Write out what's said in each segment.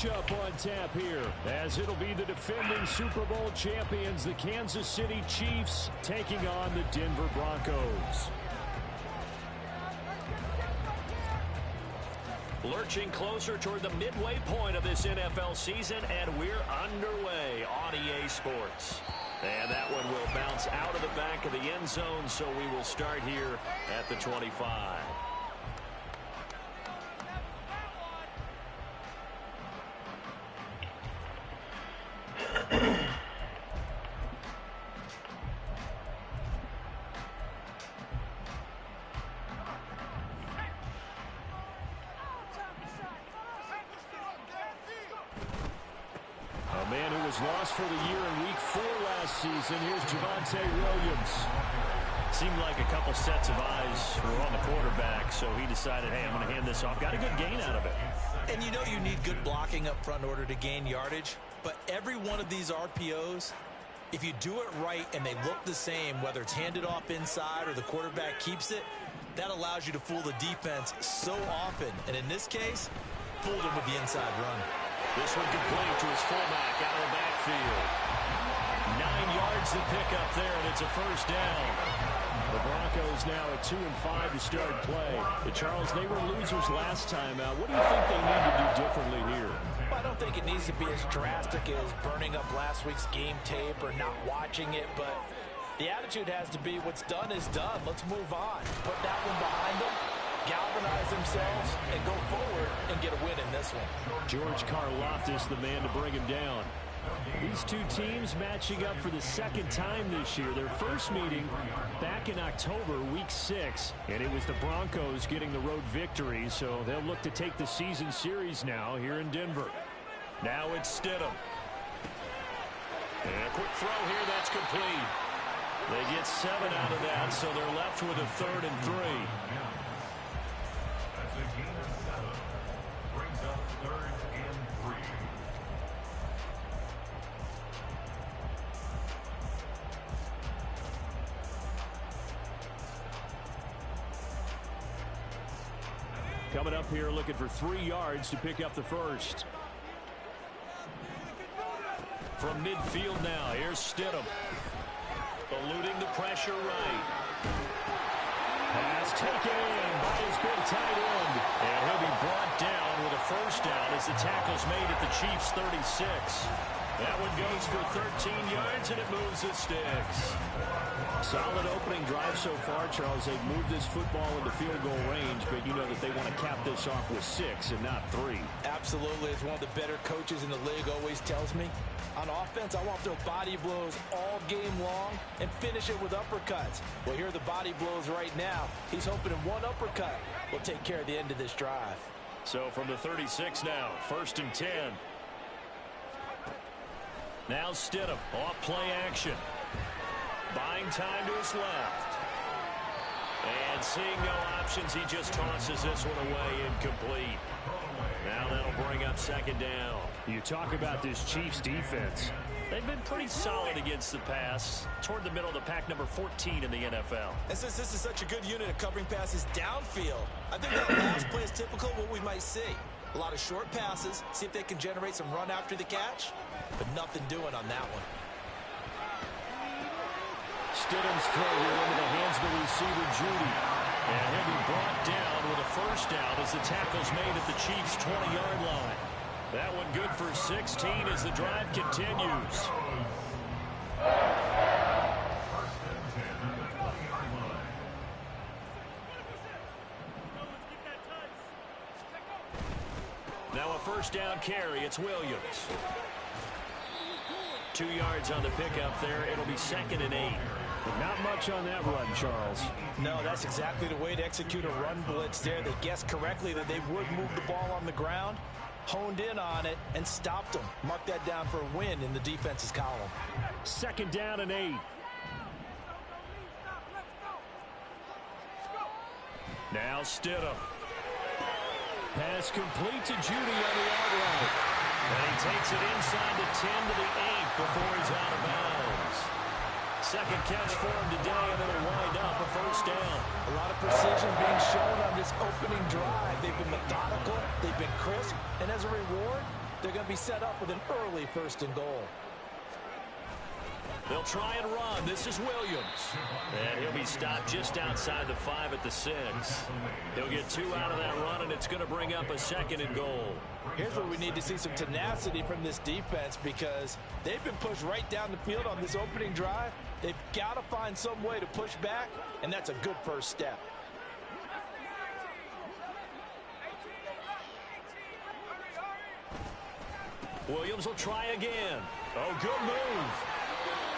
matchup on tap here, as it'll be the defending Super Bowl champions, the Kansas City Chiefs, taking on the Denver Broncos. Lurching closer toward the midway point of this NFL season, and we're underway on EA Sports. And that one will bounce out of the back of the end zone, so we will start here at the 25. Lost for the year in Week 4 last season. Here's Javonte Williams. Seemed like a couple sets of eyes were on the quarterback, so he decided, hey, I'm going to hand this off. Got a good gain out of it. And you know you need good blocking up front in order to gain yardage, but every one of these RPOs, if you do it right and they look the same, whether it's handed off inside or the quarterback keeps it, that allows you to fool the defense so often. And in this case, fooled him with the inside run. This one complete to his fullback out of the backfield. 9 yards to pick up there, and it's a first down. The Broncos now at 2-5 to start play. Charles, they were losers last time out. What do you think they need to do differently here? Well, I don't think it needs to be as drastic as burning up last week's game tape or not watching it, but the attitude has to be what's done is done. Let's move on. Put that one behind them, galvanize themselves, and go forward and get a win in this one. George Karlaftis, the man to bring him down. These two teams matching up for the second time this year. Their first meeting back in October, Week 6, and it was the Broncos getting the road victory, so they'll look to take the season series now here in Denver. Now it's Stidham. And a quick throw here, that's complete. They get 7 out of that, so they're left with a 3rd and 3. Coming up here looking for 3 yards to pick up the first. From midfield now, here's Stidham. Eluding the pressure right. Pass taken in by his big tight end. And he'll be brought down with a first down as the tackle's made at the Chiefs' 36. That one goes for 13 yards, and it moves the sticks. Solid opening drive so far, Charles. They've moved this football into field goal range, but you know that they want to cap this off with 6 and not 3. Absolutely. It's one of the better coaches in the league always tells me. On offense, I want to throw body blows all game long and finish it with uppercuts. Well, here are the body blows right now. He's hoping in one uppercut will take care of the end of this drive. So from the 36 now, 1st and 10. Now Stidham, off play action. Buying time to his left. And seeing no options, he just tosses this one away incomplete. Now that'll bring up 2nd down. You talk about this Chiefs defense. They've been pretty solid against the pass. Toward the middle of the pack, number 14 in the NFL. And since this is such a good unit of covering passes downfield, I think that last play is typical of what we might see. A lot of short passes, see if they can generate some run after the catch, but nothing doing on that one. Stidham's throw here into the hands of the receiver, Judy. And he'll be brought down with a first down as the tackle's made at the Chiefs' 20-yard line. That one good for 16 as the drive continues. Now a first down carry. It's Williams. 2 yards on the pickup there. It'll be 2nd and 8. Not much on that run, Charles. No, that's exactly the way to execute a run blitz there. They guessed correctly that they would move the ball on the ground, honed in on it, and stopped them. Mark that down for a win in the defense's column. 2nd down and 8. Now Stidham. Pass complete to Judy on the outright. And he takes it inside the 10 to the 8 before he's out of bounds. 2nd catch for him today, and it'll wind up a first down. A lot of precision being shown on this opening drive. They've been methodical, they've been crisp, and as a reward, they're going to be set up with an early 1st and goal. They'll try and run. This is Williams. And he'll be stopped just outside the 5 at the 6. He'll get 2 out of that run, and it's going to bring up a 2nd and goal. Here's where we need to see some tenacity from this defense because they've been pushed right down the field on this opening drive. They've got to find some way to push back, and that's a good first step. Williams will try again. Oh, good move.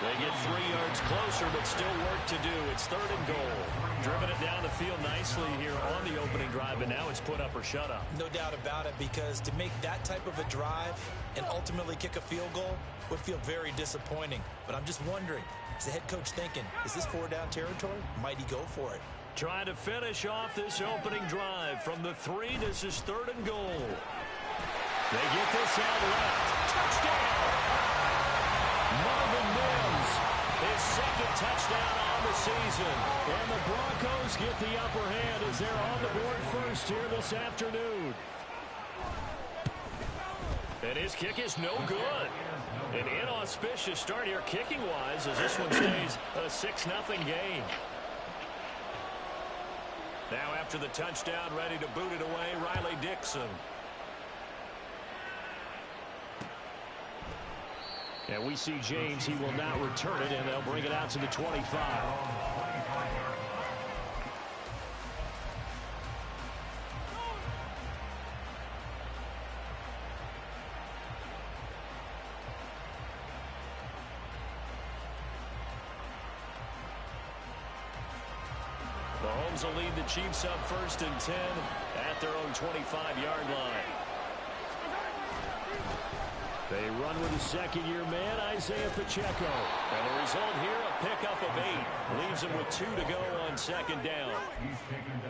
They get 3 yards closer, but still work to do. It's 3rd and goal. Driven it down the field nicely here on the opening drive, and now it's put up or shut up. No doubt about it, because to make that type of a drive and ultimately kick a field goal would feel very disappointing. But I'm just wondering, is the head coach thinking, is this 4-down territory? Might he go for it? Trying to finish off this opening drive from the 3. This is 3rd and goal. They get this out left. Touchdown! Marvin Mims, his 2nd touchdown on the season. And the Broncos get the upper hand as they're on the board first here this afternoon. And his kick is no good. An inauspicious start here kicking-wise as this one stays a 6-0 game. Now after the touchdown, ready to boot it away, Riley Dixon. And we see James. He will not return it, and they'll bring it out to the 25. Mahomes will lead the Chiefs up 1st and 10 at their own 25-yard line. They run with a 2nd-year man, Isaiah Pacheco. And the result here, a pickup of 8. Leaves them with 2 to go on 2nd down.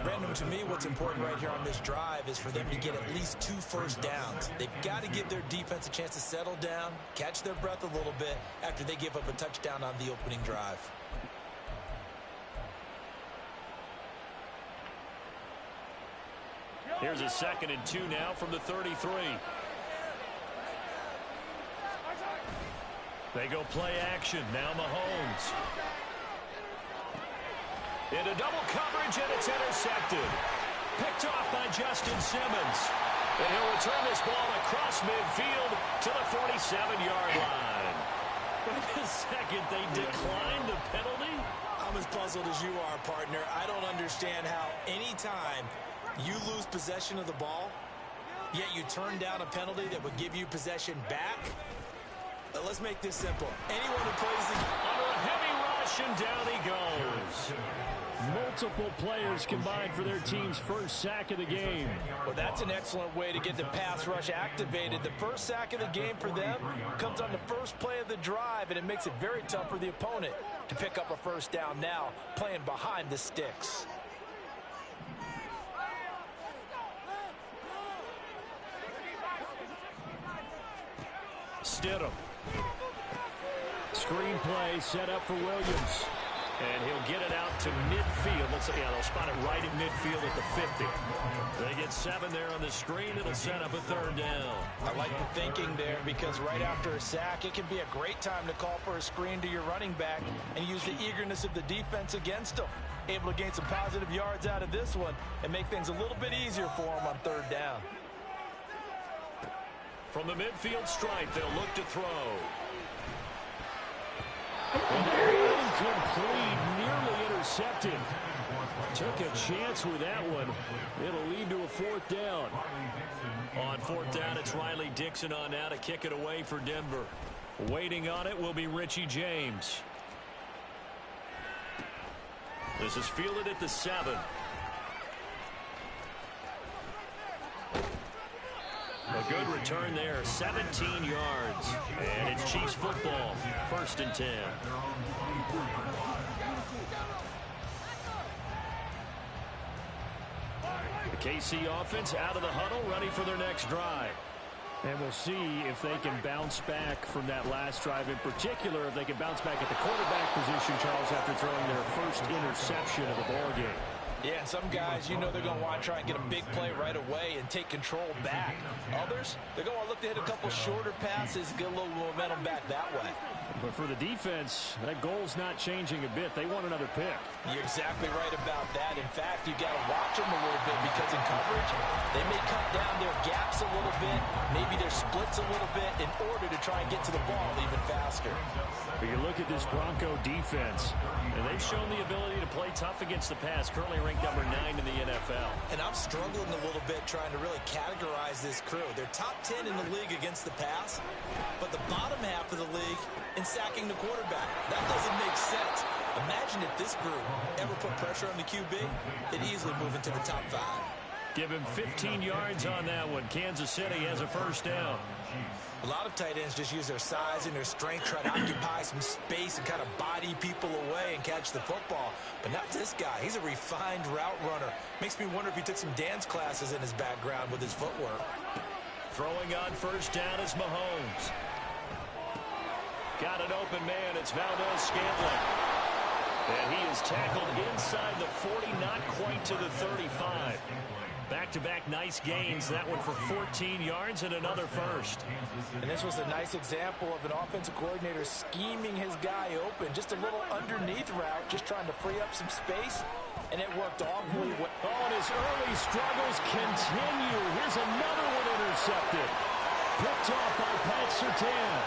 Brandon, to me, what's important right here on this drive is for them to get at least 2 first downs. They've got to give their defense a chance to settle down, catch their breath a little bit after they give up a touchdown on the opening drive. Here's a 2nd and 2 now from the 33. They go play action. Now Mahomes. Into double coverage, and it's intercepted. Picked off by Justin Simmons. And he'll return this ball across midfield to the 47-yard line. Wait a second. They declined the penalty? I'm as puzzled as you are, partner. I don't understand how any time you lose possession of the ball, yet you turn down a penalty that would give you possession back. Let's make this simple. Anyone who plays the under a heavy rush, and down he goes. Multiple players combined for their team's first sack of the game. Well, that's an excellent way to get the pass rush activated. The first sack of the game for them comes on the first play of the drive, and it makes it very tough for the opponent to pick up a 1st down now, playing behind the sticks. Stidham. Screen play set up for Williams. And he'll get it out to midfield. They'll spot it right at midfield at the 50. They get 7 there on the screen. It'll set up a 3rd down. I like the thinking there because right after a sack, it can be a great time to call for a screen to your running back and use the eagerness of the defense against them. Able to gain some positive yards out of this one and make things a little bit easier for them on 3rd down. From the midfield stripe, they'll look to throw. Incomplete, nearly intercepted. Took a chance with that one. It'll lead to a 4th down. On 4th down, it's Riley Dixon on now to kick it away for Denver. Waiting on it will be Richie James. This is fielded at the 7. A good return there, 17 yards. And it's Chiefs football, 1st and 10. The KC offense out of the huddle, ready for their next drive. And we'll see if they can bounce back from that last drive. In particular, if they can bounce back at the quarterback position, Charles, after throwing their first interception of the ballgame. Yeah, and some guys, you know they're going to want to try and get a big play right away and take control back. Others, they're going to look to hit a couple shorter passes, get a little momentum back that way. But for the defense, that goal's not changing a bit. They want another pick. You're exactly right about that. In fact, you got to watch them a little bit because in coverage, they may cut down their gaps a little bit, maybe their splits a little bit in order to try and get to the ball even faster. But you look at this Bronco defense, and they've shown the ability to play tough against the pass, currently ranked number 9 in the NFL. And I'm struggling a little bit trying to really categorize this crew. They're top 10 in the league against the pass, but the bottom half of the league in sacking the quarterback. That doesn't make sense. Imagine if this group ever put pressure on the QB, it'd easily move into the top 5. Give him 15 yards on that one. Kansas City has a first down. A lot of tight ends just use their size and their strength, try to occupy some space and kind of body people away and catch the football. But not this guy. He's a refined route runner. Makes me wonder if he took some dance classes in his background with his footwork. Throwing on first down is Mahomes. Got an open man. It's Valdez-Scantling. And he is tackled inside the 40, not quite to the 35. Back-to-back nice gains. That one for 14 yards and another first. And this was a nice example of an offensive coordinator scheming his guy open. Just a little underneath route, just trying to free up some space. And it worked awfully well. Oh, and his early struggles continue. Here's another one intercepted. Picked off by Pat Surtain.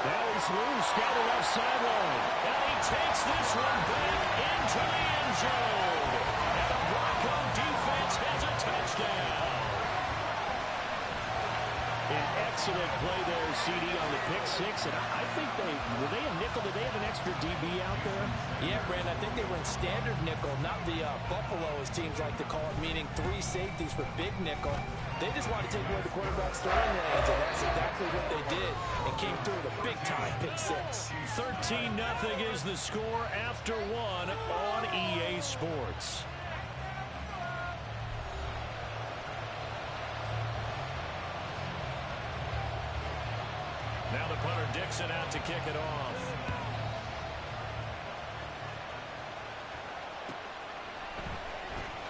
Now he's loose, got it left sideline. And he takes this one back into the end zone. And the Bronco defense has a touchdown. An excellent play there, CD, on the pick six. And I think were they a nickel? Did they have an extra DB out there? Yeah, Brandon, I think they were in standard nickel, not the Buffalo, as teams like to call it, meaning 3 safeties for big nickel. They just wanted to take away the quarterback's throwing lanes, and that's exactly what they did, and came through with a big-time pick six. 13-0 is the score after 1 on EA Sports. Now the punter Dixon out to kick it off.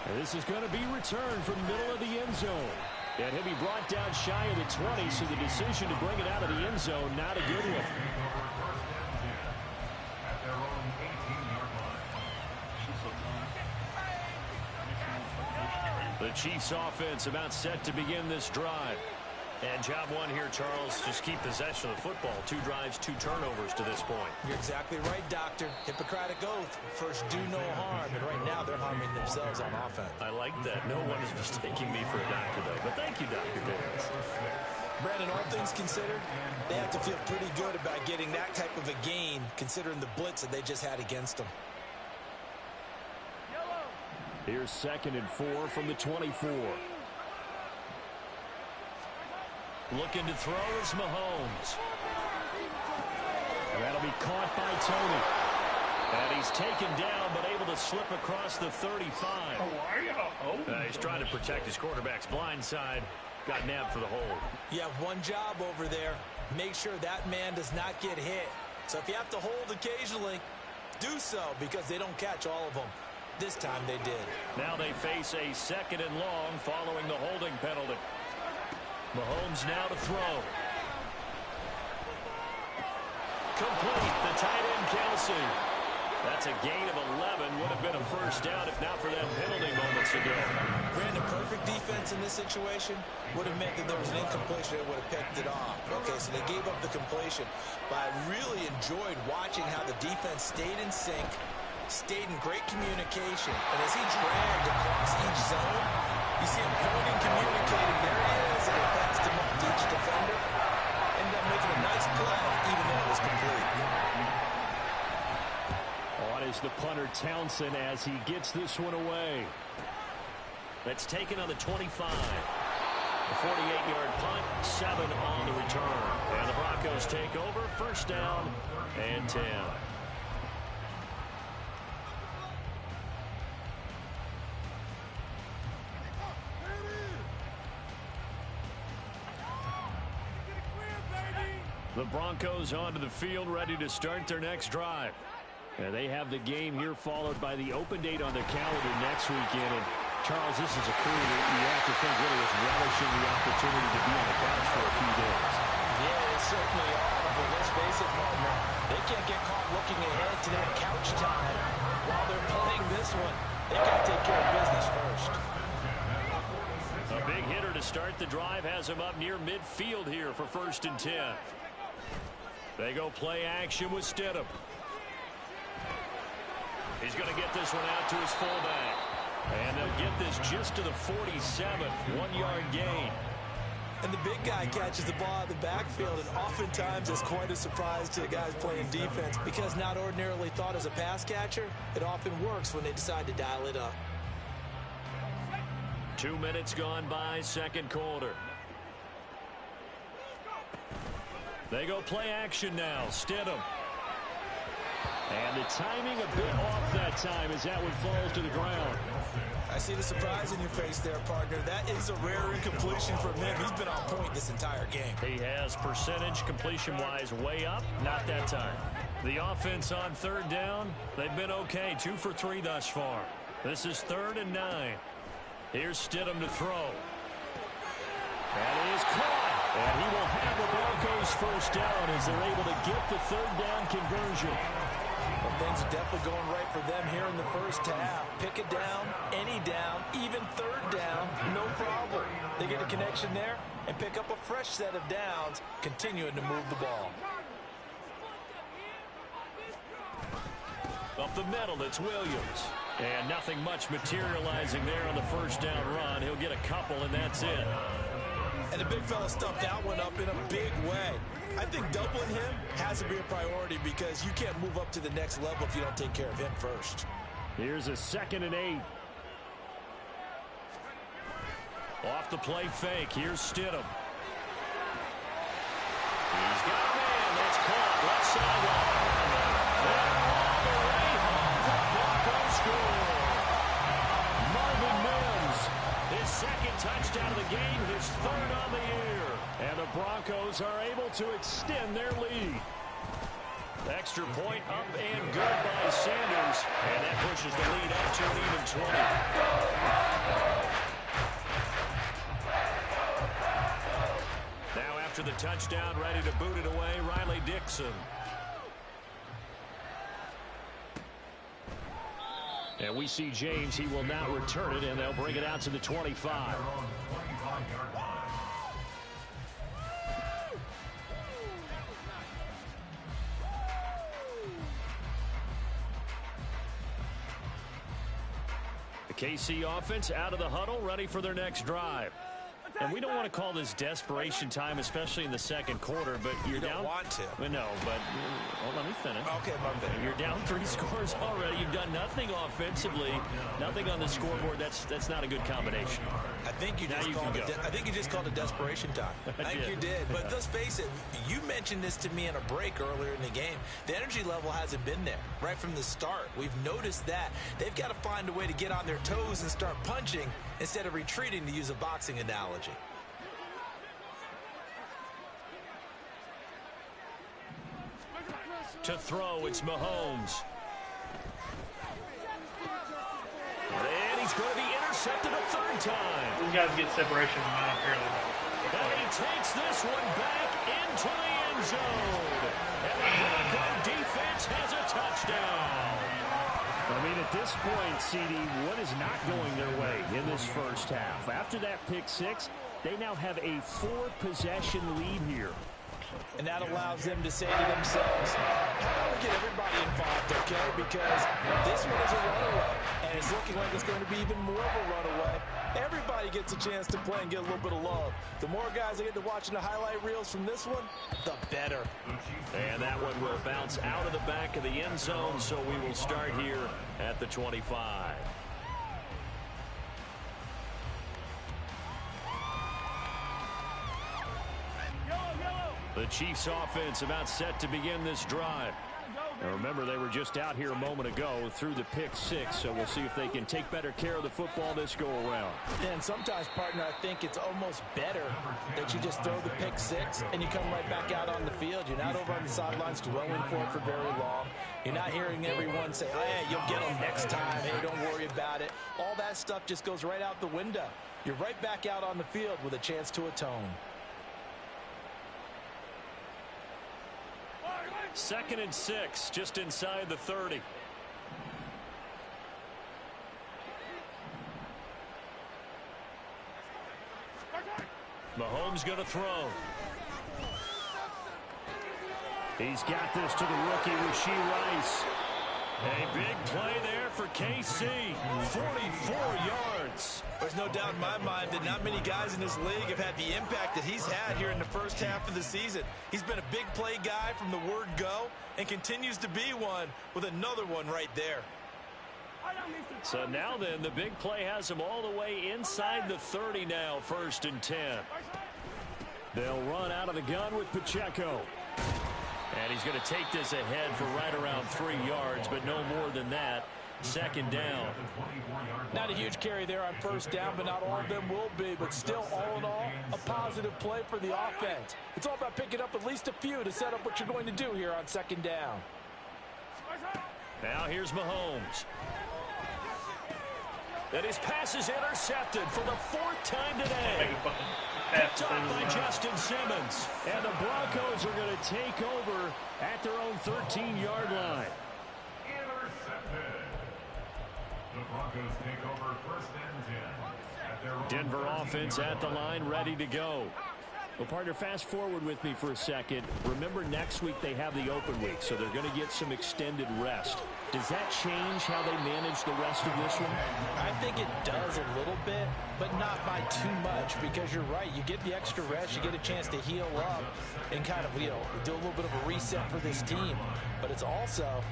And this is going to be returned from the middle of the end zone. And he'll be brought down shy of the 20, so the decision to bring it out of the end zone, not a good one. The Chiefs offense about set to begin this drive. And job one here, Charles, just keep possession of the football. 2 drives, 2 turnovers to this point. You're exactly right, Doctor. Hippocratic oath. First, do no harm. And right now, they're harming themselves on offense. I like that. No one is mistaking me for a doctor, though. But thank you, Dr. Davis. Brandon, all things considered, they have to feel pretty good about getting that type of a gain, considering the blitz that they just had against them. Here's 2nd and 4 from the 24. Looking to throw is Mahomes. That'll be caught by Tony. And he's taken down, but able to slip across the 35. He's trying to protect his quarterback's blind side. Got nabbed for the hold. You have one job over there. Make sure that man does not get hit. So if you have to hold occasionally, do so, because they don't catch all of them. This time they did. Now they face a 2nd and long following the holding penalty. Mahomes now to throw. Complete. The tight end, Kelsey. That's a gain of 11. Would have been a first down if not for that penalty moments ago. Brandon, perfect defense in this situation would have meant that there was an incompletion that would have picked it off. Okay, so they gave up the completion. But I really enjoyed watching how the defense stayed in sync, stayed in great communication. And as he dragged across each zone, you see him pointing, communicating. There he is, and he passed him up to each defender. Ended up making a nice play, even though it was complete. On is the punter Townsend as he gets this one away. That's taken on the 25. A 48-yard punt, 7 on the return. And the Broncos take over, first down and 10. The Broncos onto the field, ready to start their next drive. And they have the game here followed by the open date on their calendar next weekend. And Charles, this is a crew that you have to think really is relishing the opportunity to be on the couch for a few days. Yeah, they certainly are. But let's face it, partner, they can't get caught looking ahead to that couch time while they're playing this one. They got to take care of business first. A big hitter to start the drive has him up near midfield here for 1st and 10. They go play action with Stidham. He's going to get this one out to his fullback. And they'll get this just to the 47, 1-yard gain. And the big guy catches the ball in the backfield, and oftentimes it's quite a surprise to the guys playing defense because not ordinarily thought as a pass catcher, it often works when they decide to dial it up. 2 minutes gone by, second quarter. They go play action now. Stidham. And the timing a bit off that time as that one falls to the ground. I see the surprise in your face there, partner. That is a rare incompletion from him. He's been on point this entire game. He has percentage completion-wise way up. Not that time. The offense on 3rd down, they've been okay. 2 for 3 thus far. This is 3rd and 9. Here's Stidham to throw. And it is caught. And he will have the Broncos first down as they're able to get the 3rd down conversion. Well, things are definitely going right for them here in the first half. Pick it down, any down, even 3rd down, no problem. They get a connection there and pick up a fresh set of downs, continuing to move the ball. Up the middle, it's Williams. And nothing much materializing there on the first down run. He'll get a couple, and that's it. And the big fella stuffed that one up in a big way. I think doubling him has to be a priority because you can't move up to the next level if you don't take care of him first. Here's a 2nd and 8. Off the play fake. Here's Stidham. He's got a man. That's caught. Left sideline. And all the way home for Broncos score. Marvin Mims, his 2nd touchdown of the game, his 3rd on the year. And the Broncos are able to extend their lead. Extra point up and good by Sanders. And that pushes the lead up to an even 20. Now after the touchdown, ready to boot it away, Riley Dixon. And we see James. He will now return it, and they'll bring it out to the 25. The KC offense out of the huddle, ready for their next drive. And we don't want to call this desperation time, especially in the second quarter, but you're down. You don't want to. Well, no, but let me finish. Okay, my bad. You're down 3 scores already. You've done nothing offensively, nothing on the scoreboard. That's not a good combination. I think you just called it desperation time. I think you did. But let's face it, you mentioned this to me in a break earlier in the game. The energy level hasn't been there right from the start. We've noticed that. They've got to find a way to get on their toes and start punching instead of retreating, to use a boxing analogy. To throw, it's Mahomes. And he's going to be intercepted a 3rd time. These guys get separation fairly well. And he takes this one back into the end zone. And the Bronco defense has a touchdown. I mean, at this point, CD, what is not going their way in this first half? After that pick 6, they now have a 4-possession lead here. And that allows them to say to themselves, how do we get everybody involved, okay? Because this one is a runaway, and it's looking like it's going to be even more of a runaway. Everybody gets a chance to play and get a little bit of love. The more guys that get to watching the highlight reels from this one, the better. And that one will bounce out of the back of the end zone, so we will start here at the 25. The Chiefs offense about set to begin this drive. And remember, they were just out here a moment ago through the pick six, so we'll see if they can take better care of the football this go around. And sometimes, partner, I think it's almost better that you just throw the pick six and you come right back out on the field. You're not over on the sidelines dwelling for it for very long. You're not hearing everyone say, oh, yeah, you'll get them next time. Hey, don't worry about it. All that stuff just goes right out the window. You're right back out on the field with a chance to atone. 2nd and 6, just inside the 30. Mahomes going to throw. He's got this to the rookie, Rashee Rice. A big play there for KC. 44 yards. There's no doubt in my mind that not many guys in this league have had the impact that he's had here in the first half of the season. He's been a big play guy from the word go and continues to be one with another one right there. So now then, the big play has him all the way inside the 30 now, 1st and 10. They'll run out of the gun with Pacheco. And he's going to take this ahead for right around 3 yards, but no more than that. 2nd down. Not a huge carry there on 1st down, but not all of them will be. But still, all in all, a positive play for the offense. It's all about picking up at least a few to set up what you're going to do here on 2nd down. Now here's Mahomes. And his pass is intercepted for the 4th time today. Picked up by Justin Simmons. And the Broncos are going to take over at their own 13-yard line. Intercepted. The Broncos take over 1st and 10 at their own Denver offense at the line, ready to go. Well, partner, fast forward with me for a second. Remember, next week they have the open week, so they're going to get some extended rest. Does that change how they manage the rest of this one? I think it does a little bit, but not by too much, because you're right. You get the extra rest, you get a chance to heal up and kind of, do a little bit of a reset for this team. But it's also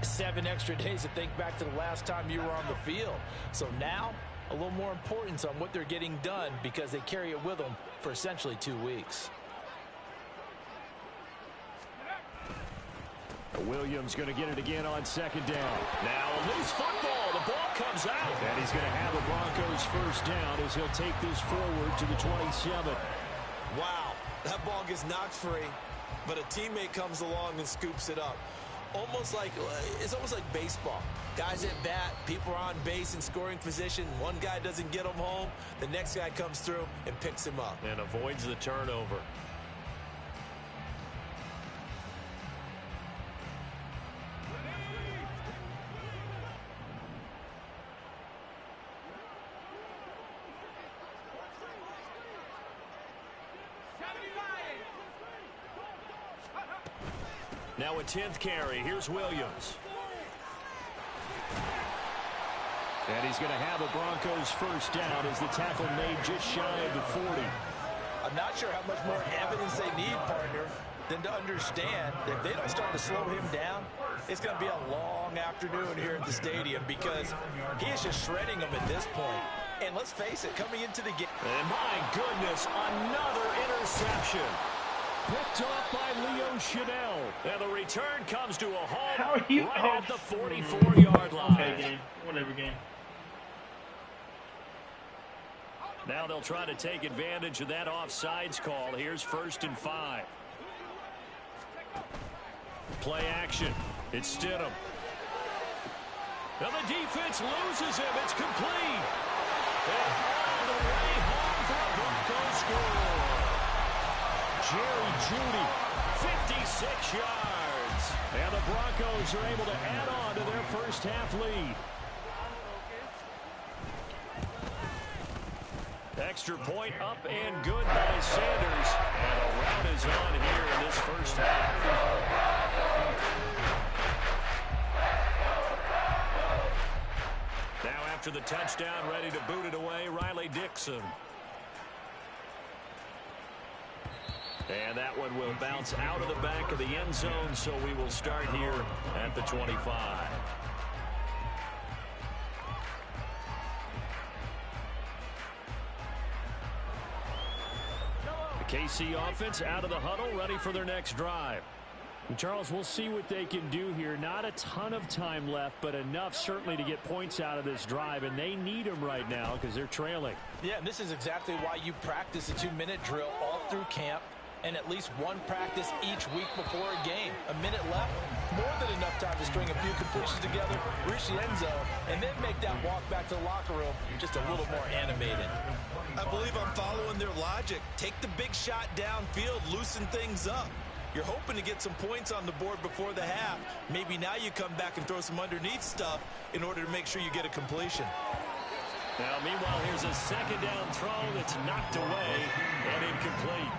7 extra days to think back to the last time you were on the field. So now, a little more importance on what they're getting done because they carry it with them for essentially 2 weeks. Williams going to get it again on 2nd down. Now a loose football. The ball comes out. And he's going to have a Broncos 1st down as he'll take this forward to the 27. Wow, that ball gets knocked free, but a teammate comes along and scoops it up. It's almost like baseball. Guys at bat, people are on base in scoring position. One guy doesn't get him home. The next guy comes through and picks him up. And avoids the turnover. Now a 10th carry. Here's Williams. And he's going to have a Broncos 1st down as the tackle made just shy of the 40. I'm not sure how much more evidence they need, partner, than to understand that if they don't start to slow him down, it's going to be a long afternoon here at the stadium because he is just shredding them at this point. And let's face it, coming into the game. And my goodness, another interception. Picked up by Leo Chanel. And the return comes to a halt How are you? right at the 44-yard line. Okay, game. Whatever, game. Now they'll try to take advantage of that offsides call. Here's 1st and 5. Play action. It's Stidham. Now the defense loses him. It's complete. And all the way home for a Broncos score. Jerry Jeudy, 56 yards. and the Broncos are able to add on to their 1st half lead. Extra point up and good by Sanders. And a rout is on here in this 1st half. Now after the touchdown, ready to boot it away, Riley Dixon. And that one will bounce out of the back of the end zone, so we will start here at the 25. The KC offense out of the huddle, ready for their next drive. Charles, we'll see what they can do here. Not a ton of time left, but enough certainly to get points out of this drive, and they need them right now because they're trailing. Yeah, and this is exactly why you practice a 2-minute drill all through camp and at least one practice each week before a game. A minute left, more than enough time to string a few completions together, reach the end zone, and then make that walk back to the locker room just a little more animated. I believe I'm following their logic. Take the big shot downfield, loosen things up. You're hoping to get some points on the board before the half. Maybe now you come back and throw some underneath stuff in order to make sure you get a completion. Now, meanwhile, here's a second down throw that's knocked away and incomplete.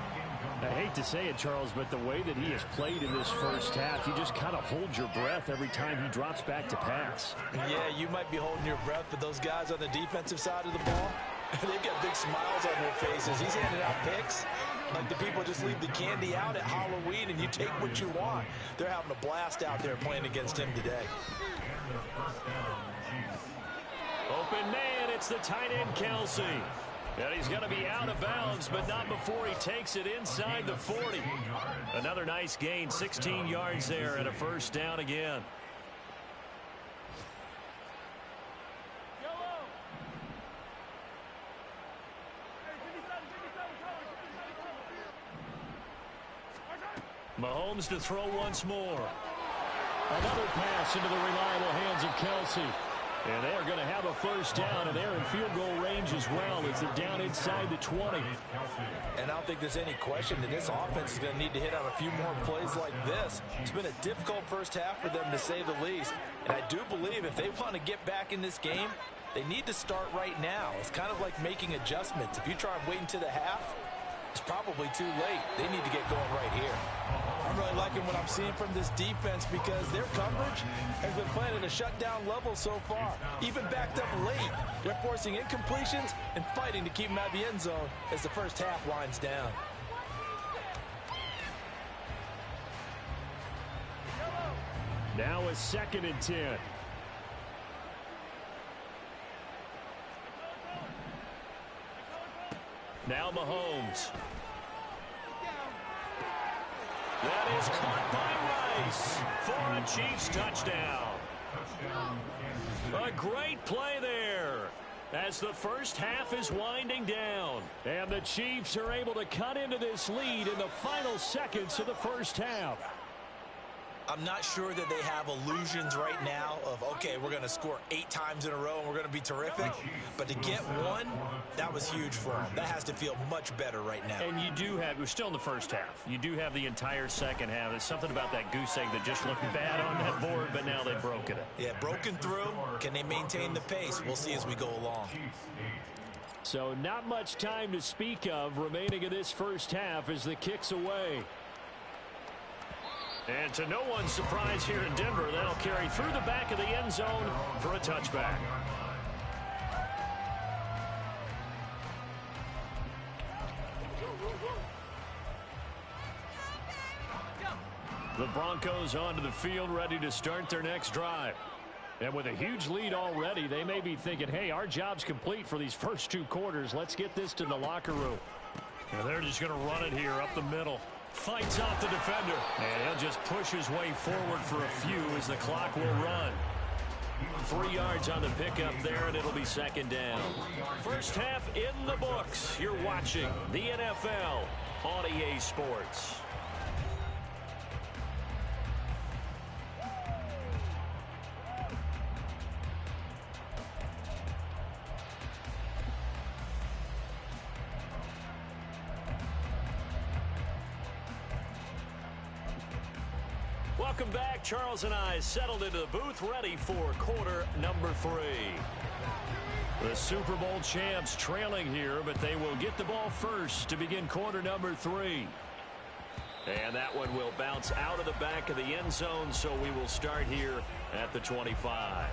I hate to say it, Charles, but the way that he has played in this first half, you just kind of hold your breath every time he drops back to pass. Yeah, you might be holding your breath, but those guys on the defensive side of the ball, they've got big smiles on their faces. He's handing out picks like the people just leave the candy out at Halloween and you take what you want. They're having a blast out there playing against him today. Open man, it's the tight end, Kelsey. And he's going to be out of bounds, but not before he takes it inside the 40. Another nice gain, 16 yards there, and a first down again. Mahomes to throw once more. Another pass into the reliable hands of Kelsey. And they are going to have a first down, and they're in field goal range as well as they're down inside the 20. And I don't think there's any question that this offense is going to need to hit on a few more plays like this. It's been a difficult first half for them, to say the least. And I do believe if they want to get back in this game, they need to start right now. It's kind of like making adjustments. If you try and wait until the half, it's probably too late. They need to get going right here. I'm really liking what I'm seeing from this defense because their coverage has been playing at a shutdown level so far. Even backed up late, they're forcing incompletions and fighting to keep them out of the end zone as the first half winds down. Now a 2nd and 10. Now Mahomes. That is caught by Rice for a Chiefs touchdown. A great play there as the first half is winding down. And the Chiefs are able to cut into this lead in the final seconds of the first half. I'm not sure that they have illusions right now of, okay, we're going to score 8 times in a row and we're going to be terrific. But to get one, that was huge for them. That has to feel much better right now. And you do have, we're still in the first half. You do have the entire second half. There's something about that goose egg that just looked bad on that board, but now they've broken it. Yeah, broken through. Can they maintain the pace? We'll see as we go along. So not much time to speak of remaining in this first half as the kick's away. And to no one's surprise here in Denver, that'll carry through the back of the end zone for a touchback. The Broncos onto the field, ready to start their next drive. And with a huge lead already, they may be thinking, hey, our job's complete for these first 2 quarters. Let's get this to the locker room. And they're just going to run it here up the middle. Fights off the defender. And he'll just push his way forward for a few as the clock will run. 3 yards on the pickup there, and it'll be second down. First half in the books. You're watching the NFL on EA Sports. Welcome back. Charles and I settled into the booth, ready for quarter number 3. The Super Bowl champs trailing here, but they will get the ball first to begin quarter number 3. And that one will bounce out of the back of the end zone, so we will start here at the 25.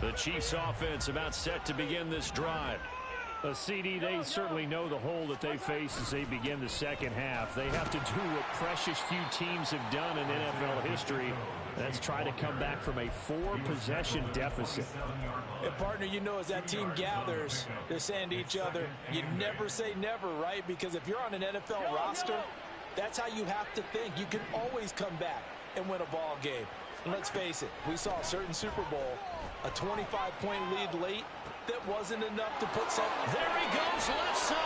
The Chiefs offense about set to begin this drive. A CD, they certainly know the hole that they face as they begin the second half. They have to do what precious few teams have done in NFL history. That's try to come back from a 4-possession deficit. And, partner, you know, as that team gathers, they're saying to each other, you never say never, right? Because if you're on an NFL roster, that's how you have to think. You can always come back and win a ball game. And let's face it, we saw a certain Super Bowl, a 25-point lead late, that wasn't enough to put some. There he goes, left side.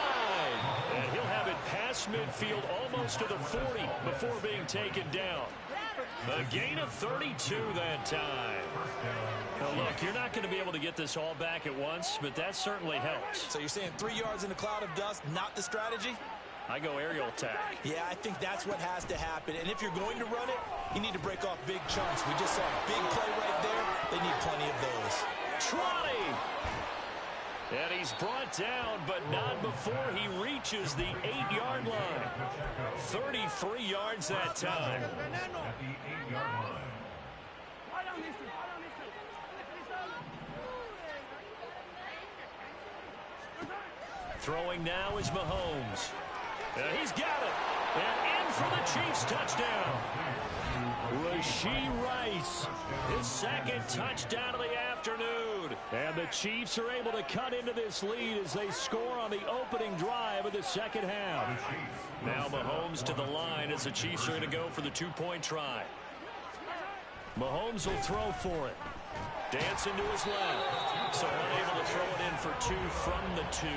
And he'll have it past midfield almost to the 40 before being taken down. A gain of 32 that time. Now, look, you're not going to be able to get this all back at once, but that certainly helps. So you're saying 3 yards in a cloud of dust, not the strategy? I go aerial attack. Yeah, I think that's what has to happen. And if you're going to run it, you need to break off big chunks. We just saw a big play right there. They need plenty of those. Trotty! And he's brought down, but not before he reaches the 8-yard line. 33 yards that time. At the 8-yard line. Throwing now is Mahomes. He's got it. And in for the Chiefs touchdown. Rashee Rice, his second touchdown of the afternoon. And the Chiefs are able to cut into this lead as they score on the opening drive of the second half. Now Mahomes to the line as the Chiefs are going to go for the 2-point try. Mahomes will throw for it. Dancing to his left. So unable to throw it in for 2 from the 2.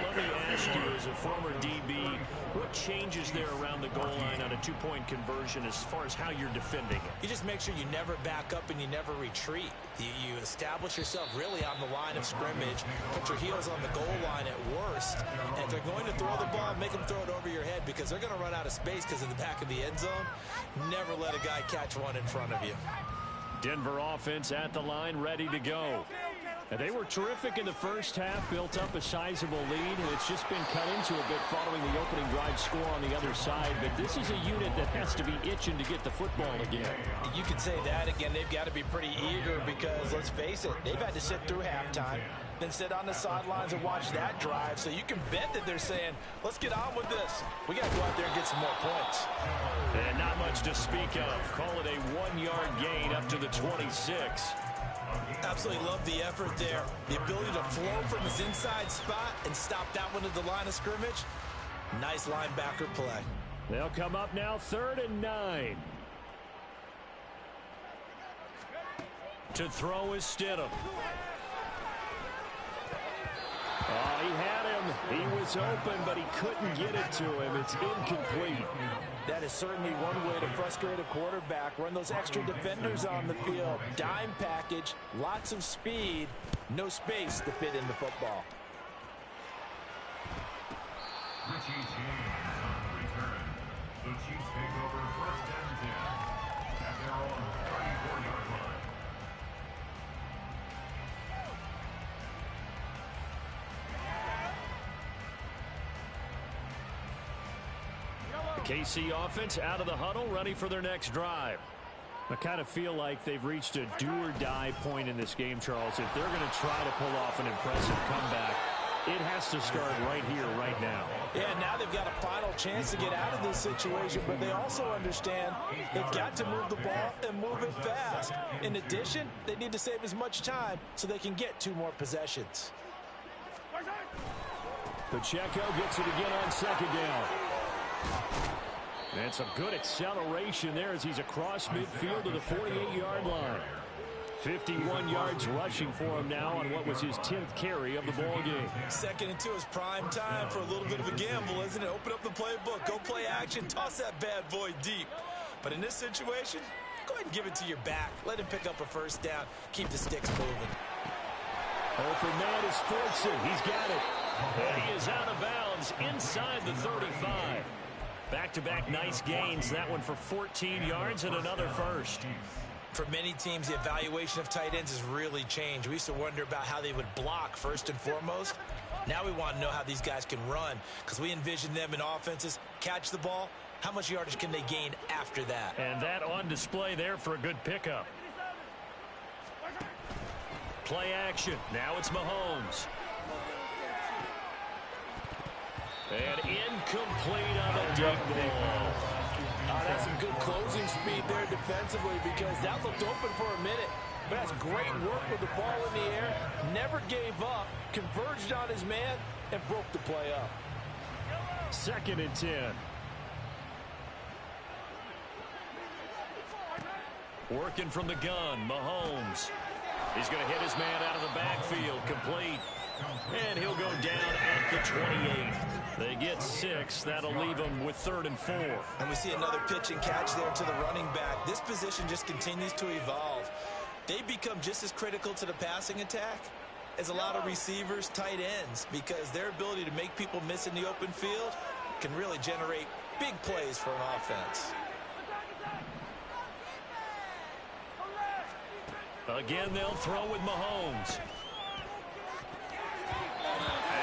Let me ask you, as a former DB, what changes there around the goal line on a 2-point conversion as far as how you're defending it? You just make sure you never back up and you never retreat. You establish yourself really on the line of scrimmage, put your heels on the goal line at worst, and if they're going to throw the ball, make them throw it over your head because they're going to run out of space because in the back of the end zone, never let a guy catch one in front of you. Denver offense at the line, ready to go. And they were terrific in the first half, built up a sizable lead, and it's just been cut into a bit following the opening drive score on the other side. But this is a unit that has to be itching to get the football again. You can say that again. They've got to be pretty eager because, let's face it, they've had to sit through halftime, then sit on the sidelines and watch that drive. So you can bet that they're saying, let's get on with this. We got to go out there and get some more points. And not much to speak of. Call it a 1-yard gain up to the 26. Absolutely love the effort there. The ability to flow from his inside spot and stop that one at the line of scrimmage. Nice linebacker play. They'll come up now 3rd and 9. To throw is Stidham. Oh, he had him. He was open, but he couldn't get it to him. It's incomplete. That is certainly one way to frustrate a quarterback. Run those extra defenders on the field. Dime package, lots of speed, no space to fit in the football. Richie James on the return. The Chiefs take over 1st and 10 at their own 34-yard line. The KC offense out of the huddle, ready for their next drive. I kind of feel like they've reached a do-or-die point in this game, Charles. If they're going to try to pull off an impressive comeback, it has to start right here, right now. Yeah, now they've got a final chance to get out of this situation, but they also understand they've got to move the ball and move it fast. In addition, they need to save as much time so they can get 2 more possessions. Pacheco gets it again on 2nd down. And some good acceleration there as he's across midfield to the 48-yard line. 51 yards rushing for him now on what was his 10th carry of the ball game. 2nd and 2 is prime time for a little bit of a gamble, isn't it? Open up the playbook, go play action, toss that bad boy deep. But in this situation, go ahead and give it to your back. Let him pick up a 1st down. Keep the sticks moving. Open man is Fortson. He's got it. And he is out of bounds inside the 35. Back-to-back nice gains. That one for 14 yards and another 1st. For many teams, the evaluation of tight ends has really changed. We used to wonder about how they would block first and foremost. Now we want to know how these guys can run because we envision them in offenses. Catch the ball. How much yardage can they gain after that? And that on display there for a good pickup. Play action. Now it's Mahomes. And incomplete on the deep ball. That's some good closing speed there defensively because that looked open for a minute. But that's great work with the ball in the air. Never gave up, converged on his man, and broke the play up. 2nd and 10. Working from the gun, Mahomes. He's going to hit his man out of the backfield, complete. And he'll go down at the 28. They get 6. That'll leave them with 3rd and 4. And we see another pitch and catch there to the running back. This position just continues to evolve. They become just as critical to the passing attack as a lot of receivers, tight ends, because their ability to make people miss in the open field can really generate big plays for an offense. Again, they'll throw with Mahomes.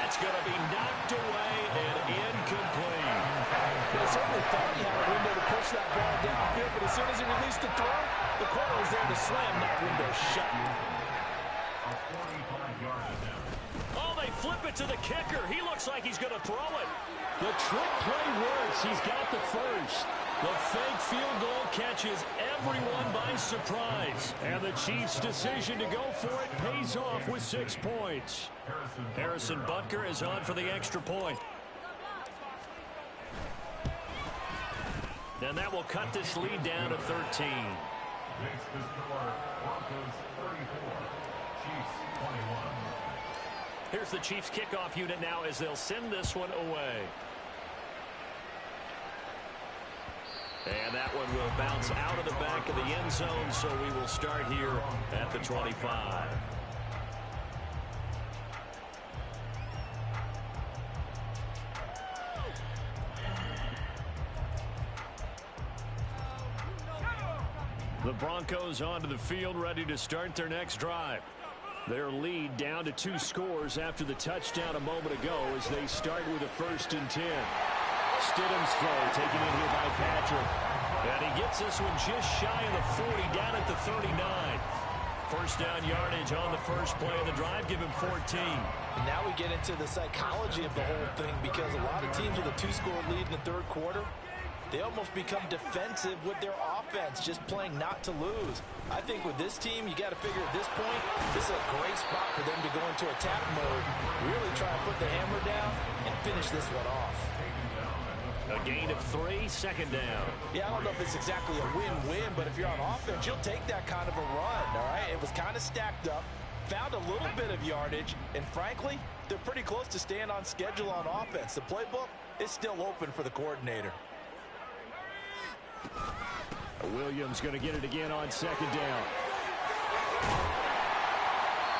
That's going to be knocked away and incomplete. They certainly thought he had a window to push that ball downfield, but as soon as he released the throw, the corner was there to slam that window shut. A 45-yard attempt. Oh, they flip it to the kicker. He looks like he's going to throw it. The trick play works. He's got the first. The fake field goal catches everyone by surprise. And the Chiefs' decision to go for it pays off with 6 points. Harrison Butker is on for the extra point. And that will cut this lead down to 13. Makes the score Broncos 34, Chiefs 21. Here's the Chiefs kickoff unit now as they'll send this one away. And that one will bounce out of the back of the end zone, so we will start here at the 25. The Broncos onto the field, ready to start their next drive. Their lead down to 2 scores after the touchdown a moment ago as they start with a 1st and 10. Stidham's throw taken in here by Patrick. And he gets this one just shy of the 40, down at the 39. First down yardage on the first play of the drive, give him 14. And now we get into the psychology of the whole thing because a lot of teams with a 2-score lead in the 3rd quarter, they almost become defensive with their offense, just playing not to lose. I think with this team, you got to figure at this point, this is a great spot for them to go into attack mode, really try to put the hammer down and finish this one off. A gain of 3, 2nd down. Yeah, I don't know if it's exactly a win-win, but if you're on offense, you'll take that kind of a run, all right? It was kind of stacked up, found a little bit of yardage, and frankly, they're pretty close to staying on schedule on offense. The playbook is still open for the coordinator. Williams going to get it again on 2nd down.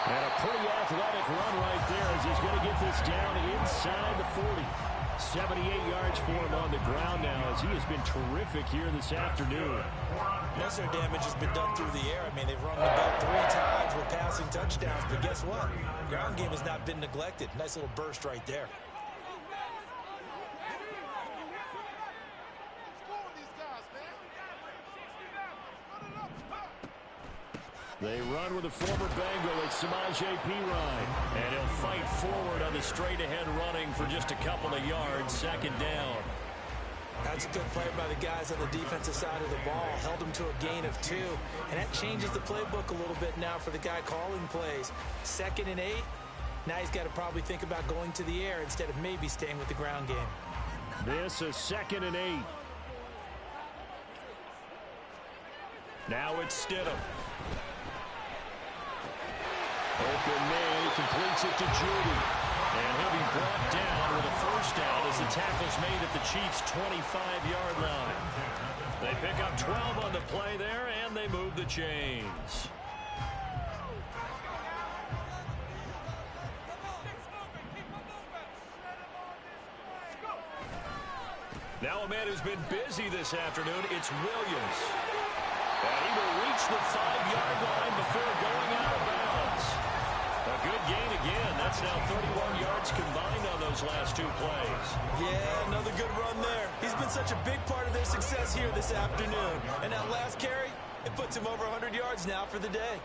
And a pretty athletic run right there as he's going to get this down inside the 40. 78 yards for him on the ground now as he has been terrific here this afternoon. Most of their damage has been done through the air. I mean, they've run the ball 3 times with passing touchdowns, but guess what? Ground game has not been neglected. Nice little burst right there. They run with a former Bengal. It's Samaje Perine. And he'll fight forward on the straight-ahead running for just a couple of yards. 2nd down. That's a good play by the guys on the defensive side of the ball. Held them to a gain of 2. And that changes the playbook a little bit now for the guy calling plays. 2nd and 8. Now he's got to probably think about going to the air instead of maybe staying with the ground game. This is 2nd and 8. Now it's Stidham. Open man, he completes it to Judy. And he'll be brought down with a 1st down as the tackle's made at the Chiefs' 25-yard line. They pick up 12 on the play there, and they move the chains. Now a man who's been busy this afternoon, it's Williams. And he will reach the 5-yard line before going out of bounds. A good gain again. That's now 31 yards combined on those last 2 plays. Yeah, another good run there. He's been such a big part of their success here this afternoon. And that last carry, it puts him over 100 yards now for the day.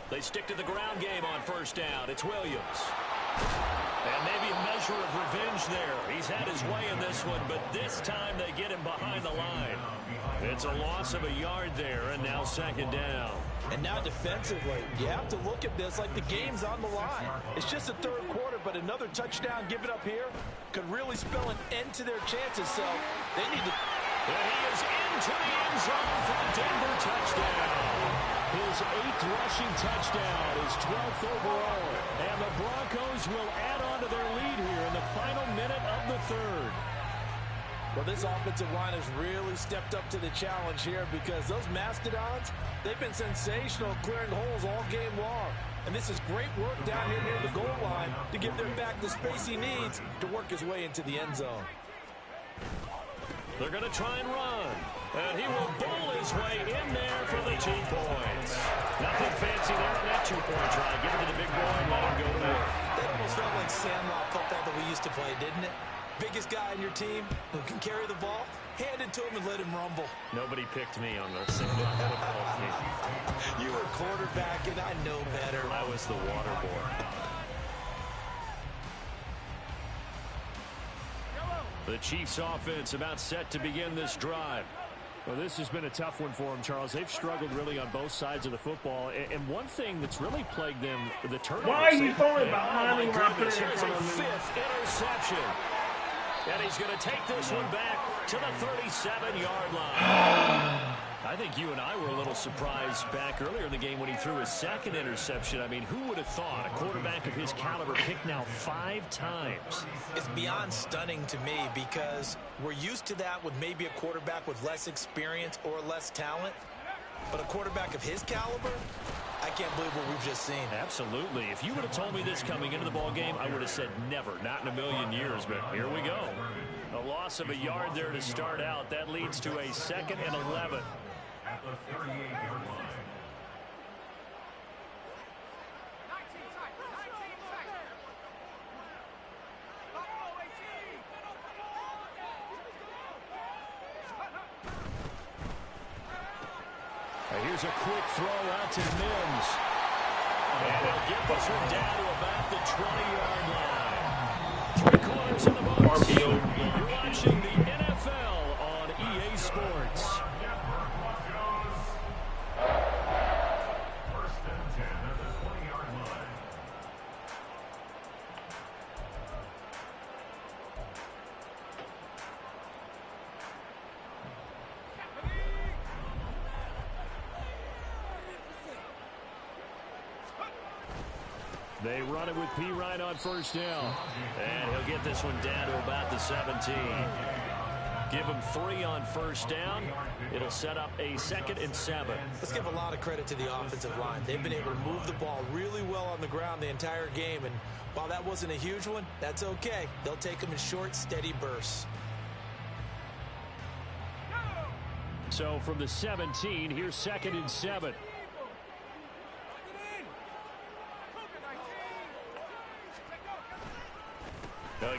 They stick to the ground game on first down. It's Williams. And maybe a measure of revenge there. He's had his way in this one, but this time they get him behind the line. It's a loss of a yard there, and now second down. And now defensively, you have to look at this like the game's on the line. It's just the third quarter, but another touchdown given up here could really spell an end to their chances, so they need to... And he is into the end zone for the Denver touchdown. His 8th rushing touchdown, his 12th overall. And the Broncos will add on to their lead here in the final minute of the third. Well, this offensive line has really stepped up to the challenge here because those Mastodons, they've been sensational clearing holes all game long. And this is great work down here near the goal line to give their back the space he needs to work his way into the end zone. They're going to try and run. And he will bowl his way in there for the 2 points. Nothing fancy there on that 2-point try. Give it to the big boy and let him go to work. That almost felt like Sandlot football that we used to play, didn't it? Biggest guy on your team who can carry the ball, hand it to him and let him rumble. Nobody picked me on the Sandlot football team. You were quarterback, and I know better. I was the water boy. The Chiefs offense about set to begin this drive. Well, this has been a tough one for them, Charles. They've struggled really on both sides of the football. And one thing that's really plagged them, the turnovers. Why are you throwing behind me when I put it in Here's front a of me? 5th interception. And he's going to take this one back to the 37-yard line. I think you and I were a little surprised back earlier in the game when he threw his 2nd interception. I mean, who would have thought a quarterback of his caliber picked now 5 times? It's beyond stunning to me because we're used to that with maybe a quarterback with less experience or less talent. But a quarterback of his caliber, I can't believe what we've just seen. Absolutely. If you would have told me this coming into the ball game, I would have said never, not in a million years. But here we go. A loss of a yard there to start out. That leads to a 2nd and 11. At the 38-yard line. Here's a quick throw out to Mims. And they'll get this one down to about the 20-yard line. 3 quarters in the books. You're watching the NFL on EA Sports. First and 10 at the 20-yard line. They run it with P. Ryan on first down. And he'll get this one down to about the 17. Give him 3 on first down. It'll set up a 2nd and 7. Let's give a lot of credit to the offensive line. They've been able to move the ball really well on the ground the entire game. And while that wasn't a huge one, that's okay. They'll take them in short, steady bursts. So from the 17, here's 2nd and 7.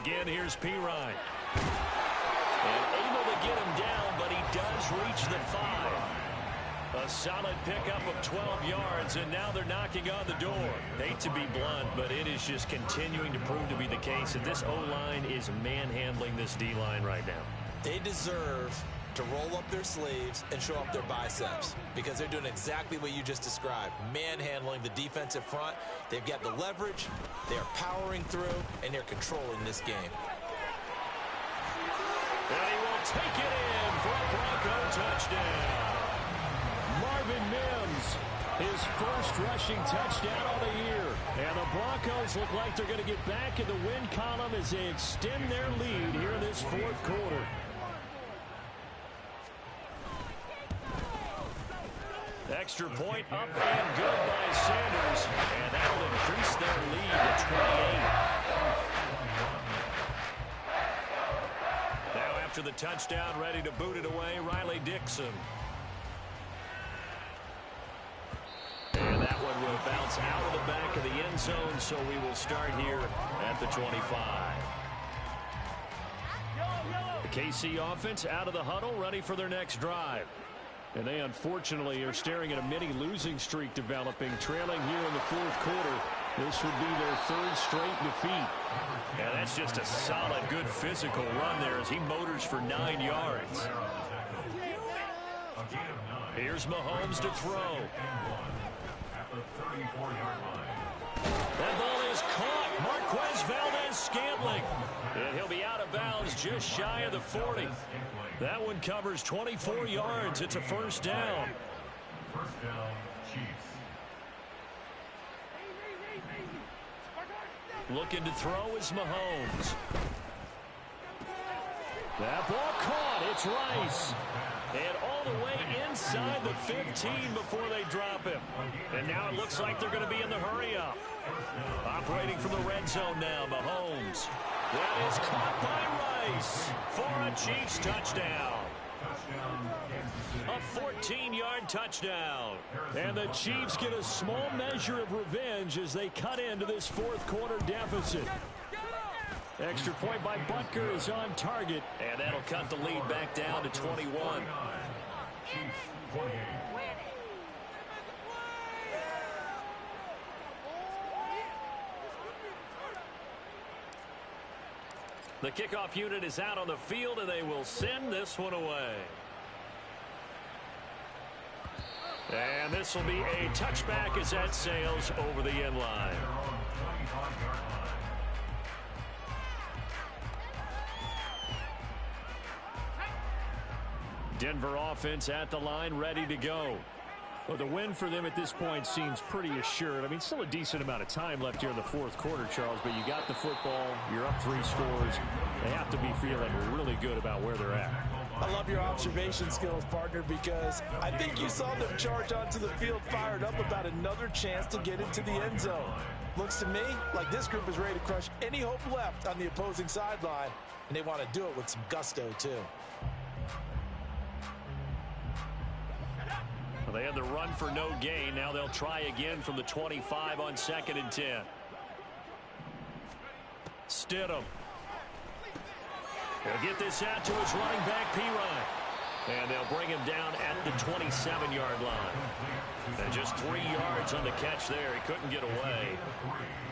Again, here's P. Ryan. And able to get him down, but he does reach the 5. A solid pickup of 12 yards, and now they're knocking on the door. Hate to be blunt, but it is just continuing to prove to be the case that this O-line is manhandling this D-line right now. They deserve to roll up their sleeves and show up their biceps because they're doing exactly what you just described, manhandling the defensive front. They've got the leverage, they're powering through, and they're controlling this game. And he will take it in for a Bronco touchdown. Marvin Mims, his first rushing touchdown of the year. And the Broncos look like they're going to get back in the win column as they extend their lead here in this 4th quarter. Extra point up and good by Sanders. And that will increase their lead to 28. Now after the touchdown, ready to boot it away, Riley Dixon. And that one will bounce out of the back of the end zone, so we will start here at the 25. The KC offense out of the huddle, ready for their next drive. And they unfortunately are staring at a mini losing streak developing, trailing here in the fourth quarter. This would be their third straight defeat. Yeah, that's just a solid, good physical run there as he motors for 9 yards. Here's Mahomes to throw. That ball is caught. Marquez Valdez-Scantling. And he'll be out of bounds just shy of the 40. That one covers 24 yards. It's a first down. First down, Chiefs. Looking to throw is Mahomes. That ball caught. It's Rice. And all the way inside the 15 before they drop him. And now it looks like they're going to be in the hurry-up. Operating from the red zone now, Mahomes. That is caught by Rice for a Chiefs touchdown. A 14-yard touchdown. And the Chiefs get a small measure of revenge as they cut into this fourth quarter deficit. Extra point by Butker is on target. And that'll cut the lead back down to 21. Chiefs 28. The kickoff unit is out on the field, and they will send this one away. And this will be a touchback as that sails over the end line. Denver offense at the line, ready to go. Well, the win for them at this point seems pretty assured. I mean, still a decent amount of time left here in the fourth quarter, Charles, but you got the football, you're up 3 scores. They have to be feeling really good about where they're at. I love your observation skills, partner, because I think you saw them charge onto the field fired up about another chance to get into the end zone. Looks to me like this group is ready to crush any hope left on the opposing sideline, and they want to do it with some gusto, too. Well, they had the run for no gain. Now they'll try again from the 25 on 2nd and 10. Stidham. He'll get this out to his running back, Pirine. And they'll bring him down at the 27-yard line. And just 3 yards on the catch there. He couldn't get away.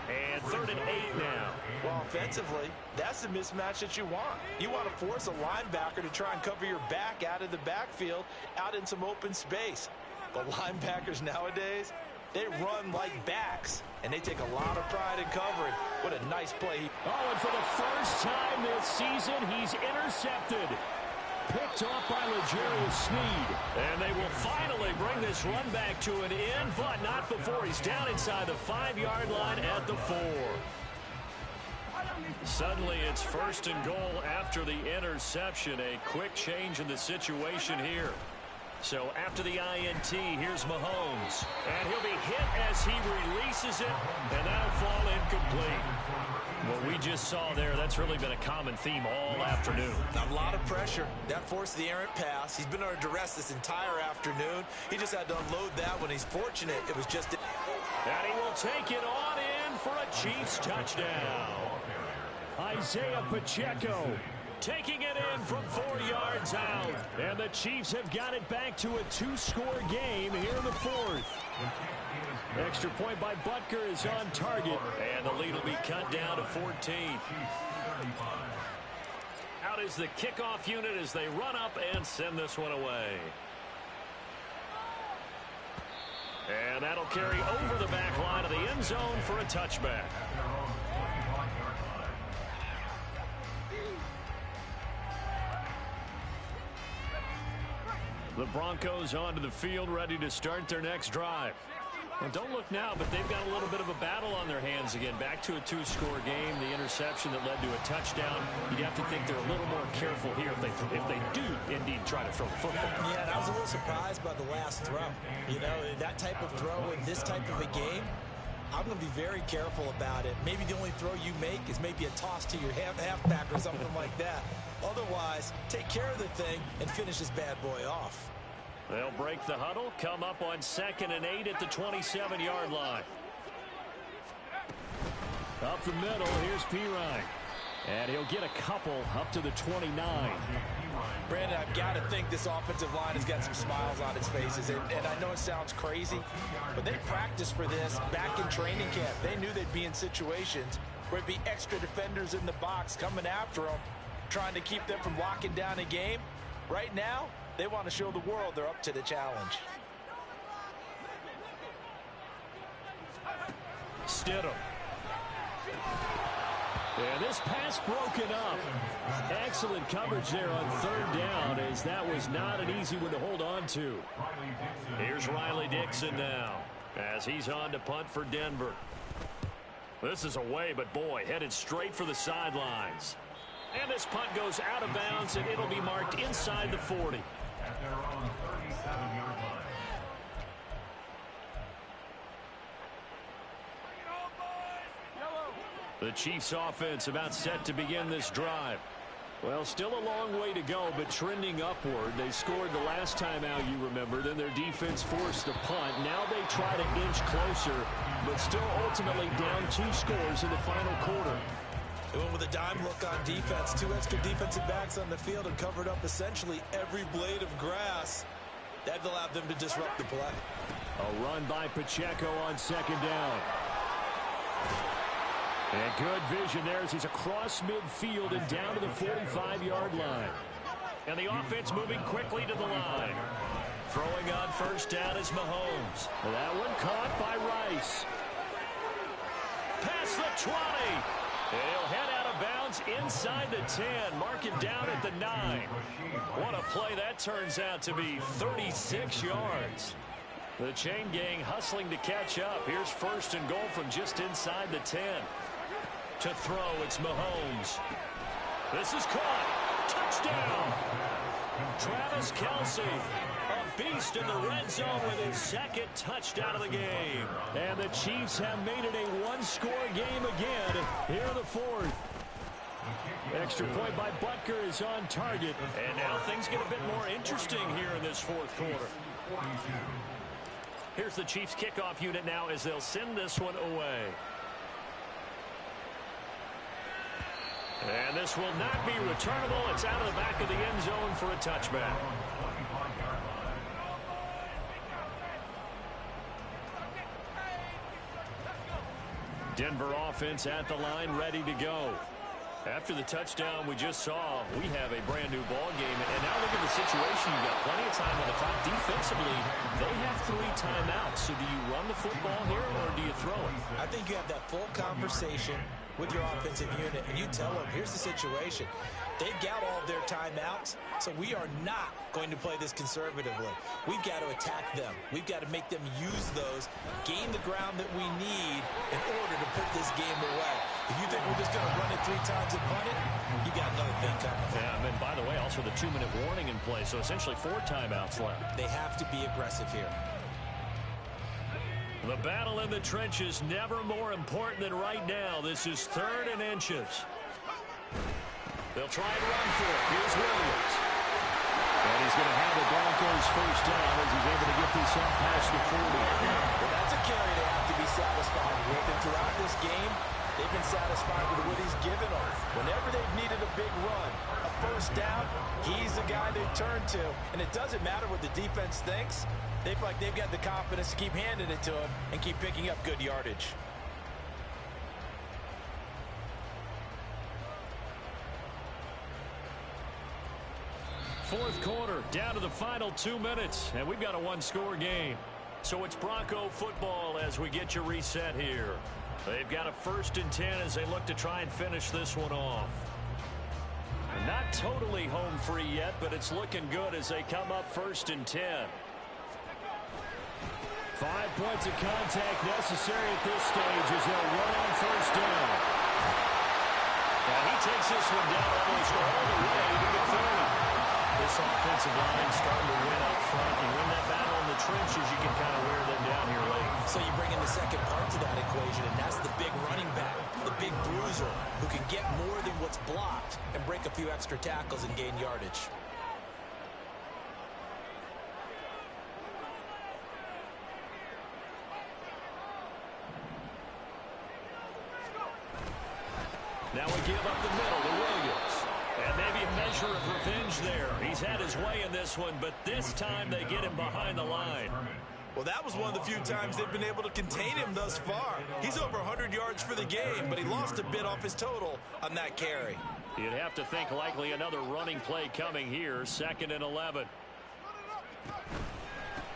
And 3rd and 8 now. Well, offensively, that's the mismatch that you want. You want to force a linebacker to try and cover your back out of the backfield, out in some open space. But linebackers nowadays, they run like backs, and they take a lot of pride in covering. What a nice play. Oh, and for the first time this season, he's intercepted. Picked off by L'Jarius Sneed. And they will finally bring this run back to an end, but not before he's down inside the 5-yard line at the 4. Suddenly it's 1st and goal after the interception. A quick change in the situation here. So after the INT, here's Mahomes. And he'll be hit as he releases it, and that'll fall incomplete. What we just saw there, that's really been a common theme all afternoon. A lot of pressure. That forced the errant pass. He's been under duress this entire afternoon. He just had to unload that one. He's fortunate it was just... And he will take it on in for a Chiefs touchdown. Isaiah Pacheco taking it in from 4 yards out. And the Chiefs have got it back to a 2-score game here in the 4th. Extra point by Butker is on target. And the lead will be cut down to 14. Out is the kickoff unit as they run up and send this one away. And that'll carry over the back line of the end zone for a touchback. The Broncos onto the field, ready to start their next drive. Well, don't look now, but they've got a little bit of a battle on their hands again. Back to a 2-score game. The interception that led to a touchdown. You'd have to think they're a little more careful here if they do indeed try to throw the football. Yeah, and I was a little surprised by the last throw. You know, that type of throw in this type of a game, I'm going to be very careful about it. Maybe the only throw you make is maybe a toss to your halfback or something like that. Otherwise, take care of the thing and finish this bad boy off. They'll break the huddle, come up on 2nd and 8 at the 27-yard line. Up the middle, here's Pirine. And he'll get a couple up to the 29. Brandon, I've got to think this offensive line has got some smiles on its faces. And I know it sounds crazy, but they practiced for this back in training camp. They knew they'd be in situations where it'd be extra defenders in the box coming after them, trying to keep them from locking down a game. Right now, they want to show the world they're up to the challenge. Stidham. And this pass broken up. Excellent coverage there on third down, as that was not an easy one to hold on to. Here's Riley Dixon now as he's on to punt for Denver. This is away, but boy, headed straight for the sidelines. And this punt goes out of bounds, and it'll be marked inside the 40. At their own 37-yard line. The Chiefs offense about set to begin this drive. Well, still a long way to go, but trending upward. They scored the last time out, you remember. Then their defense forced the punt. Now they try to inch closer, but still ultimately down 2 scores in the final quarter. They went with a dime look on defense. 2 extra defensive backs on the field and covered up essentially every blade of grass. That allowed them to disrupt the play. A run by Pacheco on second down. And good vision there as he's across midfield and down to the 45-yard line. And the offense moving quickly to the line. Throwing on first down is Mahomes. Well, that one caught by Rice. Past the 20. And he'll head out of bounds inside the 10. Mark him down at the 9. What a play that turns out to be. 36 yards. The chain gang hustling to catch up. Here's first and goal from just inside the 10. To throw, it's Mahomes. This is caught. Touchdown. Travis Kelce, a beast in the red zone with his second touchdown of the game. And the Chiefs have made it a one-score game again here in the fourth. Extra point by Butker is on target. And now things get a bit more interesting here in this fourth quarter. Here's the Chiefs kickoff unit now as they'll send this one away. And this will not be returnable. It's out of the back of the end zone for a touchback. Denver offense at the line, ready to go. After the touchdown we just saw, we have a brand new ball game. And now look at the situation. You've got plenty of time on the clock. Defensively, they have 3 timeouts. So do you run the football here or do you throw it? I think you have that full conversation with your offensive unit, and you tell them, here's the situation. They've got all of their timeouts, so we are not going to play this conservatively. We've got to attack them. We've got to make them use those, gain the ground that we need in order to put this game away. If you think we're just going to run it 3 times and punt it, you got another thing coming. Yeah, and then, by the way, also the 2-minute warning in play, so essentially 4 timeouts left. They have to be aggressive here. The battle in the trenches never more important than right now. This is 3rd and inches. They'll try and run for it. Here's Williams. And he's going to have the Broncos first down as he's able to get this up past the 40. Well, that's a carry they have to be satisfied with. And throughout this game, they've been satisfied with what he's given them. Whenever they've needed a big run, a first down, he's the guy they've turned to. And it doesn't matter what the defense thinks. They feel like they've got the confidence to keep handing it to him and keep picking up good yardage. Fourth quarter, down to the final 2 minutes, and we've got a one-score game. So it's Bronco football as we get you reset here. They've got a 1st and 10 as they look to try and finish this one off. Not totally home free yet, but it's looking good as they come up 1st and 10. 5 points of contact necessary at this stage as they'll run on first down. And he takes this one down almost all the way to the 30. This offensive line starting to win up front. You win that battle in the trenches, you can kind of wear them down here late. So you bring in the second part to that equation, and that's the big running back, the big bruiser, who can get more than what's blocked and break a few extra tackles and gain yardage. Now we give up the middle to Williams. And maybe a measure of revenge there. He's had his way in this one, but this time they get him behind the line. Well, that was one of the few times they've been able to contain him thus far. He's over 100 yards for the game, but he lost a bit off his total on that carry. You'd have to think likely another running play coming here, 2nd and 11.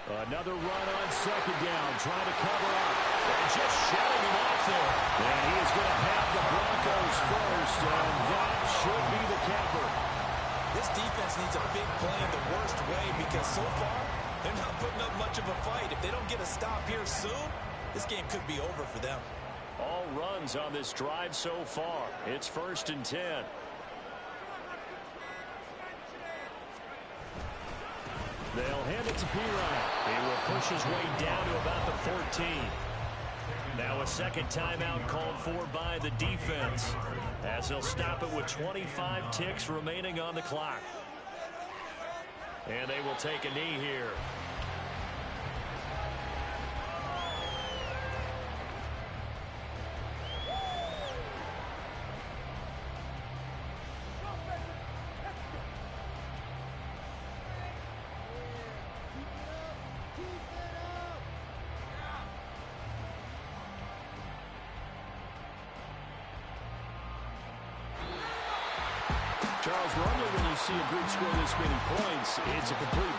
Another run on 2nd down, trying to cover up. And just shutting him off there. And he is going to have the Broncos first, and that should be the capper. This defense needs a big play in the worst way because so far, they're not putting up much of a fight. If they don't get a stop here soon, this game could be over for them. All runs on this drive so far. It's 1st and 10. They'll hand it to Pirine. He will push his way down to about the 14. Now a 2nd timeout called for by the defense, as they'll stop it with 25 ticks remaining on the clock. And they will take a knee here. Charles, normally when you see a group score this many points, it's a complete